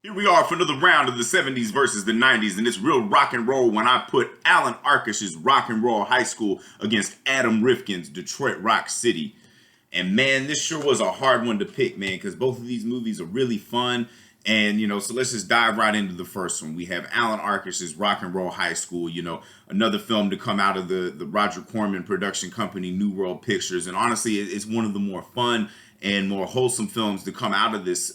Here we are for another round of the 70s versus the 90s, and it's real rock and roll when I put Allan Arkush's Rock and Roll High School against Adam Rifkin's Detroit Rock City. And man, this sure was a hard one to pick, man, because both of these movies are really fun. And, so let's just dive right into the first one. We have Allan Arkush's Rock and Roll High School, another film to come out of the Roger Corman production company, New World Pictures. And honestly, it's one of the more fun and more wholesome films to come out of this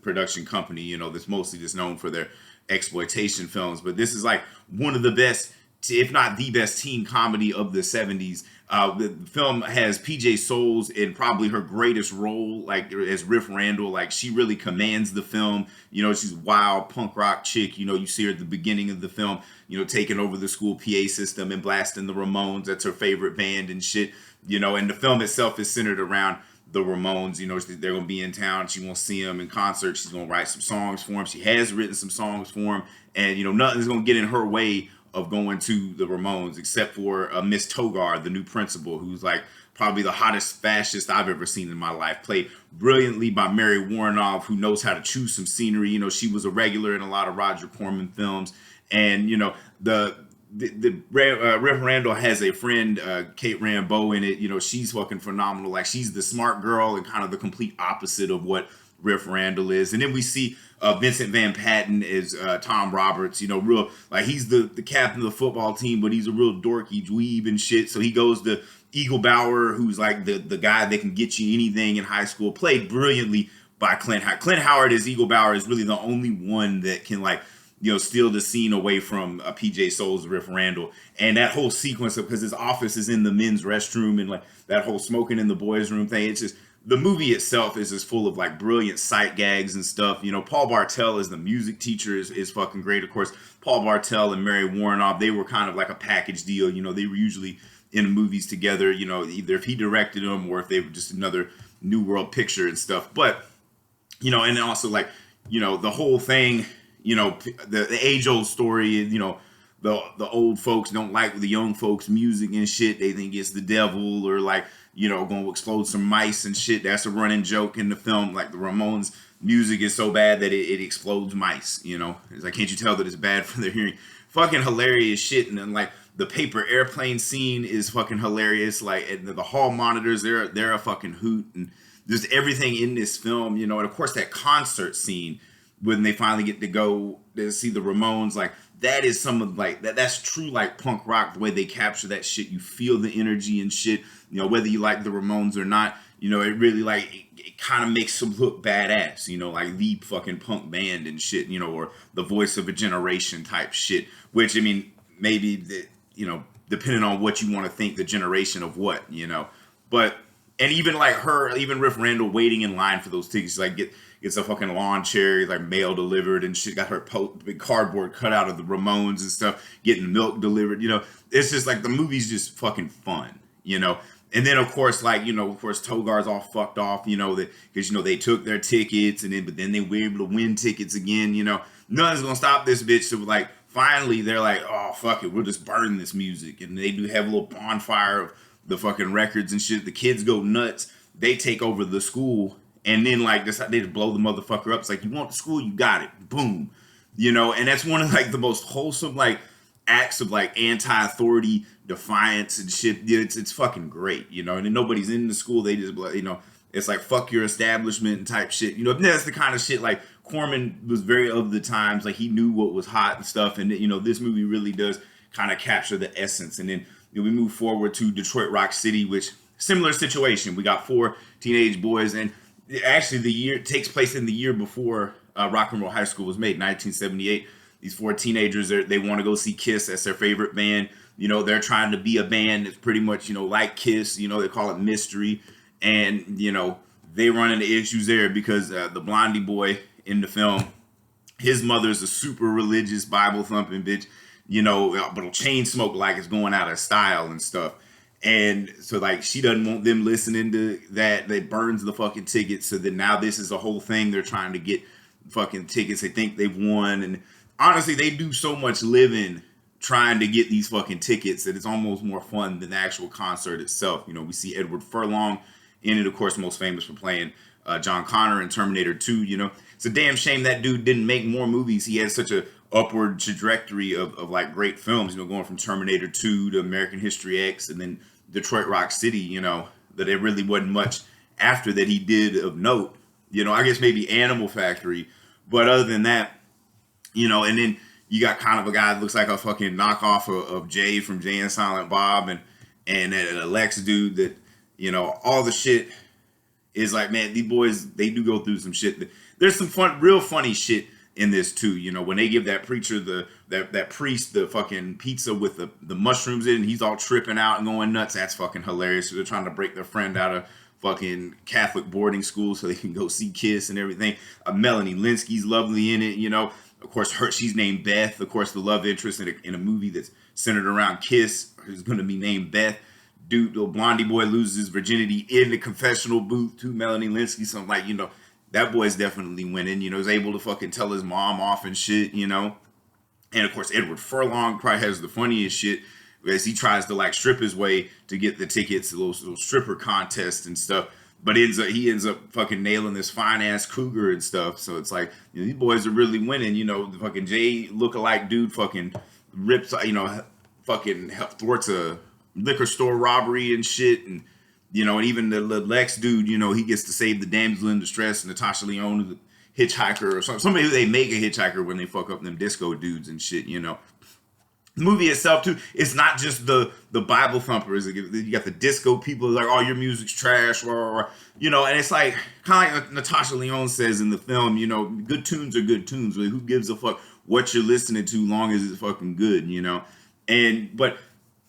production company, that's mostly just known for their exploitation films. But this is like one of the best, if not the best, teen comedy of the 70s. The film has PJ Souls in probably her greatest role, like as Riff Randall. Like, she really commands the film. She's a wild punk rock chick. You see her at the beginning of the film, taking over the school PA system and blasting the Ramones. That's her favorite band and shit. And the film itself is centered around the Ramones. They're going to be in town. She won't see them in concert. She's going to write some songs for them. She has written some songs for them. And, nothing's going to get in her way of going to the Ramones, except for Miss Togar, the new principal, who's like probably the hottest fascist I've ever seen in my life, played brilliantly by Mary Warnoff, who knows how to choose some scenery. She was a regular in a lot of Roger Corman films. And, Riff Randall has a friend, Kate Rambeau, in it. She's fucking phenomenal. Like, she's the smart girl and kind of the complete opposite of what Riff Randall is. And then we see Vincent Van Patten is Tom Roberts, real, like, he's the captain of the football team, but he's a real dorky dweeb and shit. So he goes to Eagle Bauer, who's like the guy that can get you anything in high school, played brilliantly by Clint Howard. Clint Howard as Eagle Bauer is really the only one that can, like, steal the scene away from PJ Souls, Riff Randall. And that whole sequence of, because his office is in the men's restroom, and like that whole smoking in the boys' room thing, it's just, the movie itself is just full of like brilliant sight gags and stuff. Paul Bartel as the music teacher is fucking great. Of course, Paul Bartel and Mary Warnoff, they were kind of like a package deal. They were usually in the movies together, either if he directed them or if they were just another New World picture and stuff. But, and then also like, the whole thing, the age-old story, the old folks don't like the young folks' music and shit. They think it's the devil, or like, going to explode some mice and shit. That's a running joke in the film. Like, the Ramones' music is so bad that it explodes mice, It's like, can't you tell that it's bad for their hearing? Fucking hilarious shit. And then, like, the paper airplane scene is fucking hilarious. Like, and the hall monitors, they're a fucking hoot. And just everything in this film, and of course that concert scene when they finally get to go to see the Ramones, like, that is some of, like, that's true, like, punk rock, the way they capture that shit. You feel the energy and shit, whether you like the Ramones or not, it really, like, it kind of makes them look badass, like the fucking punk band and shit, or the voice of a generation type shit, which, I mean, maybe, depending on what you want to think, the generation of what, but, and even, like, even Riff Randall waiting in line for those tickets, like, gets a fucking lawn chair, like, mail delivered and shit, got her big cardboard cut out of the Ramones and stuff, getting milk delivered, it's just like, the movie's just fucking fun, and then of course, like, of course Togar's all fucked off, that, because, they took their tickets, but then they were able to win tickets again, nothing's gonna stop this bitch. So, like, finally they're like, oh, fuck it, we'll just burn this music, and they do have a little bonfire of the fucking records and shit. The kids go nuts, they take over the school. And then, like, they just blow the motherfucker up. It's like, you want the school, you got it. Boom. And that's one of, like, the most wholesome, like, acts of, like, anti-authority defiance and shit. It's fucking great, and then nobody's in the school. They just, it's like, fuck your establishment and type shit. That's the kind of shit, like, Corman was very of the times. Like, he knew what was hot and stuff. And, this movie really does kind of capture the essence. And then we move forward to Detroit Rock City, which, similar situation. We got 4 teenage boys, and actually, the year takes place in the year before Rock and Roll High School was made, 1978. These 4 teenagers, they want to go see Kiss. That's their favorite band. They're trying to be a band that's pretty much, like Kiss. They call it Mystery. And, they run into issues there because the Blondie boy in the film, his mother's a super religious, Bible-thumping bitch, but will chain smoke like it's going out of style and stuff. And so, like, she doesn't want them listening to that. They burns the fucking tickets. So then now this is a whole thing. They're trying to get fucking tickets. They think they've won. And honestly, they do so much living trying to get these fucking tickets that it's almost more fun than the actual concert itself. We see Edward Furlong in it, of course, most famous for playing John Connor in Terminator 2, it's a damn shame that dude didn't make more movies. He had such a upward trajectory of like great films, going from Terminator 2 to American History X and then Detroit Rock City, that there really wasn't much after that he did of note. I guess maybe Animal Factory, but other than that, and then you got kind of a guy that looks like a fucking knockoff of Jay from Jay and Silent Bob, and a Lex dude that, all the shit is like, man, these boys, they do go through some shit. There's some real funny shit in this too. When they give that preacher, that priest, the fucking pizza with the mushrooms in, and he's all tripping out and going nuts. That's fucking hilarious. So they're trying to break their friend out of fucking Catholic boarding school so they can go see Kiss and everything. Melanie Linsky's lovely in it, Of course, she's named Beth. Of course, the love interest in a movie that's centered around Kiss is going to be named Beth. Dude, the blondie boy loses his virginity in the confessional booth to Melanie Linsky. So I'm like, that boy's definitely winning. He's able to fucking tell his mom off and shit, And of course, Edward Furlong probably has the funniest shit as he tries to like strip his way to get the tickets to those stripper contests and stuff. But he ends up fucking nailing this fine ass cougar and stuff. So it's like, these boys are really winning. The fucking Jay lookalike dude fucking rips, fucking thwarts a liquor store robbery and shit. And, and even the Lex dude, he gets to save the damsel in distress, Natasha Lyonne, the hitchhiker or something. Somebody who they make a hitchhiker when they fuck up them disco dudes and shit, The movie itself too, it's not just the Bible thumpers. You got the disco people like, oh, your music's trash, and it's like kind of like Natasha Lyonne says in the film, good tunes are good tunes. Really, who gives a fuck what you're listening to, long as it's fucking good, but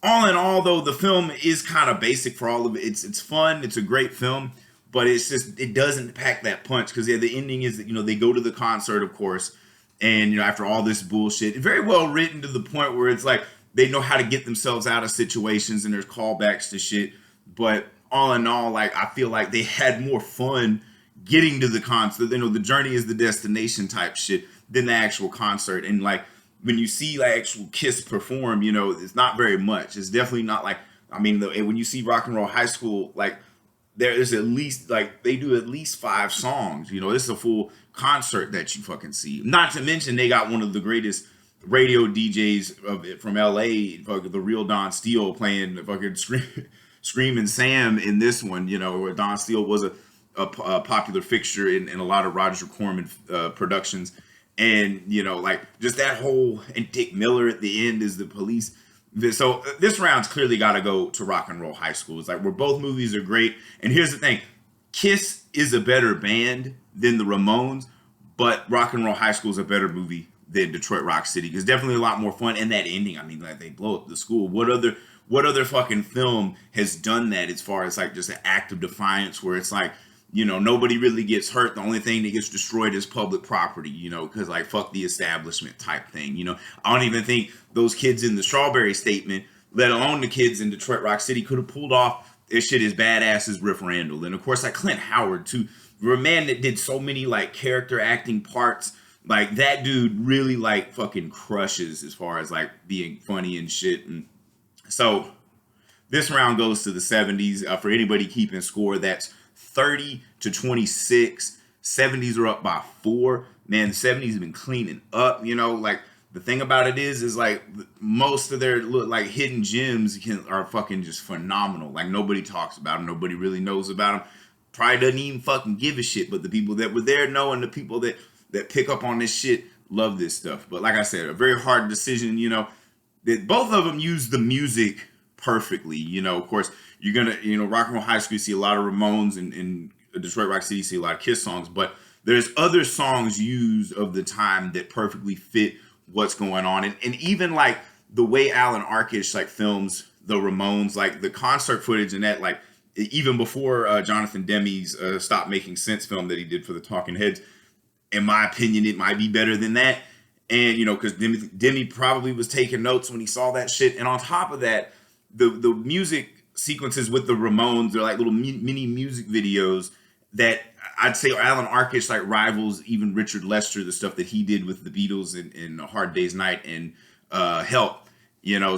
all in all, though, the film is kind of basic for all of it. It's fun. It's a great film, but it doesn't pack that punch because the ending is that they go to the concert, of course. And, after all this bullshit, very well written to the point where it's like they know how to get themselves out of situations and there's callbacks to shit. But all in all, like, I feel like they had more fun getting to the concert. The journey is the destination type shit than the actual concert. And, like, when you see, like, actual Kiss perform, it's not very much. It's definitely not like, when you see Rock and Roll High School, like, there is at least, like, they do at least 5 songs. This is a full concert that you fucking see. Not to mention they got one of the greatest radio DJs from LA, fucking the real Don Steele, playing fucking Screaming Sam in this one, where Don Steele was a popular fixture in a lot of Roger Corman productions. And, like, just that whole, and Dick Miller at the end is the police. So this round's clearly got to go to Rock and Roll High School. It's like, where both movies are great. And here's the thing. Kiss is a better band than the Ramones, but Rock and Roll High School is a better movie than Detroit Rock City. It's definitely a lot more fun. And that ending, like, they blow up the school. What other fucking film has done that as far as, like, just an act of defiance where it's like, nobody really gets hurt. The only thing that gets destroyed is public property, because, like, fuck the establishment type thing. I don't even think those kids in the Strawberry Statement, let alone the kids in Detroit Rock City, could have pulled off this shit as badass as Riff Randall. And, of course, like, Clint Howard, too. A man that did so many, like, character acting parts. Like, that dude really, like, fucking crushes as far as, like, being funny and shit. And so this round goes to the 70s. For anybody keeping score, that's 30-26. 70s are up by 4. Man, the 70s have been cleaning up, like, the thing about it is like most of their like hidden gems are fucking just phenomenal. Like, nobody talks about them. Nobody really knows about them. Probably doesn't even fucking give a shit. But the people that were there know, and the people that pick up on this shit love this stuff. But like I said, a very hard decision, that both of them use the music perfectly. Of course, you're going to, Rock and Roll High School, you see a lot of Ramones, and in Detroit Rock City, you see a lot of Kiss songs. But there's other songs used of the time that perfectly fit what's going on. And even like the way Allan Arkush like films the Ramones, like the concert footage and that, like even before Jonathan Demme's Stop Making Sense film that he did for the Talking Heads, in my opinion, it might be better than that. And, because Demme probably was taking notes when he saw that shit. And on top of that, the music sequences with the Ramones, they're like little mini music videos that I'd say Allan Arkush like rivals even Richard Lester, the stuff that he did with the Beatles in A Hard Day's Night and Help,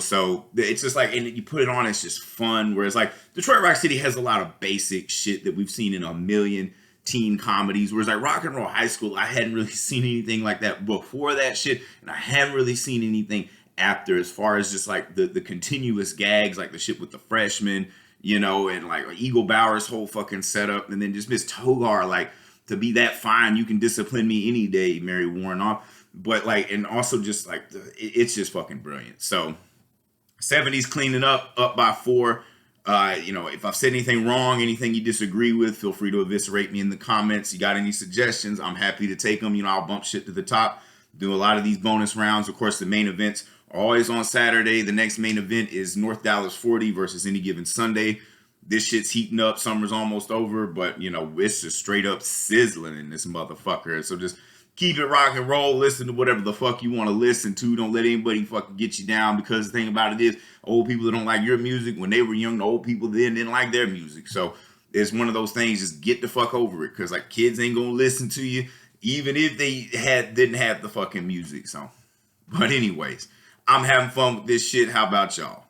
so it's just like, and you put it on, it's just fun. Whereas like Detroit Rock City has a lot of basic shit that we've seen in a million teen comedies. Whereas like Rock and Roll High School, I hadn't really seen anything like that before that shit, and I haven't really seen anything after, as far as just like the continuous gags, like the shit with the freshmen, you know, and like Eagle Bauer's whole fucking setup, and then just Miss Togar, like, to be that fine, you can discipline me any day, Mary Warnoff. But like, and also just like, it's just fucking brilliant. So 70s cleaning up by 4. You know, if I've said anything wrong, anything you disagree with, feel free to eviscerate me in the comments. You got any suggestions? I'm happy to take them. You know, I'll bump shit to the top. Do a lot of these bonus rounds. Of course, the main events are always on Saturday. The next main event is North Dallas 40 versus Any Given Sunday. This shit's heating up. Summer's almost over, but, you know, it's just straight up sizzling in this motherfucker. So just keep it rock and roll. Listen to whatever the fuck you want to listen to. Don't let anybody fucking get you down, because the thing about it is, old people that don't like your music, when they were young, the old people then didn't like their music. So it's one of those things, just get the fuck over it, because like kids ain't gonna listen to you even if they didn't have the fucking music. So, but anyways, I'm having fun with this shit. How about y'all?